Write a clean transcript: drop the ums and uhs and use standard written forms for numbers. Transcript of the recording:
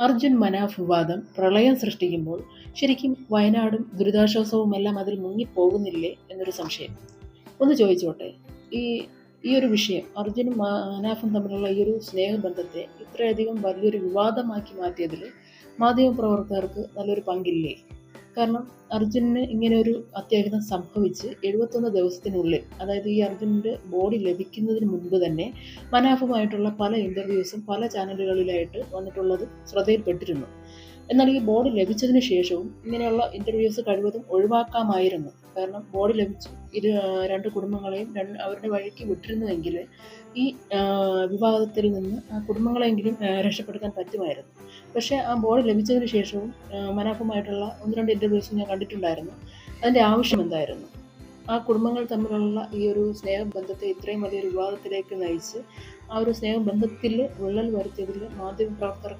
അർജുൻ മനാഫ് വിവാദം പ്രളയം സൃഷ്ടിക്കുമ്പോൾ ശരിക്കും വയനാടും ദുരിതാശ്വാസവും എല്ലാം അതിൽ മുങ്ങിപ്പോകുന്നില്ലേ എന്നൊരു സംശയം. ഒന്ന് ചോദിച്ചോട്ടെ, ഈ ഈ ഒരു വിഷയം അർജുനും മനാഫും തമ്മിലുള്ള ഈ ഒരു സ്നേഹബന്ധത്തെ ഇത്രയധികം വലിയൊരു വിവാദമാക്കി മാറ്റിയതിൽ മാധ്യമപ്രവർത്തകർക്ക് നല്ലൊരു പങ്കില്ലേ? കാരണം അർജുനന് ഇങ്ങനെ ഒരു അത്യാഹിതം സംഭവിച്ച് 71 ദിവസത്തിനുള്ളിൽ, അതായത് ഈ അർജുനൻ്റെ ബോഡി ലഭിക്കുന്നതിന് മുൻപ് തന്നെ മനാഫുമായിട്ടുള്ള പല ഇൻ്റർവ്യൂസും പല ചാനലുകളിലായിട്ട് വന്നിട്ടുള്ളത് ശ്രദ്ധയിൽപ്പെട്ടിരുന്നു. എന്നാൽ ഈ ബോഡി ലഭിച്ചതിന് ശേഷവും ഇങ്ങനെയുള്ള ഇൻ്റർവ്യൂസ് കഴിവതും ഒഴിവാക്കാമായിരുന്നു. കാരണം ബോഡി ലഭിച്ചു രണ്ട് കുടുംബങ്ങളെയും അവരുടെ വഴിക്ക് വിട്ടിരുന്നുവെങ്കിൽ ഈ വിവാദത്തിൽ നിന്ന് ആ കുടുംബങ്ങളെങ്കിലും രക്ഷപ്പെടുത്താൻ പറ്റുമായിരുന്നു. പക്ഷേ ആ ബോഡി ലഭിച്ചതിന് ശേഷവും മനാഫുമായിട്ടുള്ള 1-2 ഇൻ്റർവ്യൂസ് ഞാൻ കണ്ടിട്ടുണ്ടായിരുന്നു. അതിൻ്റെ ആവശ്യം എന്തായിരുന്നു? ആ കുടുംബങ്ങൾ തമ്മിലുള്ള ഈ ഒരു സ്നേഹബന്ധത്തെ ഇത്രയും വലിയൊരു വിവാദത്തിലേക്ക് നയിച്ച് ആ ഒരു സ്നേഹബന്ധത്തിൽ വിള്ളൽ വരുത്തിയതിൽ മാധ്യമപ്രവർത്തകർ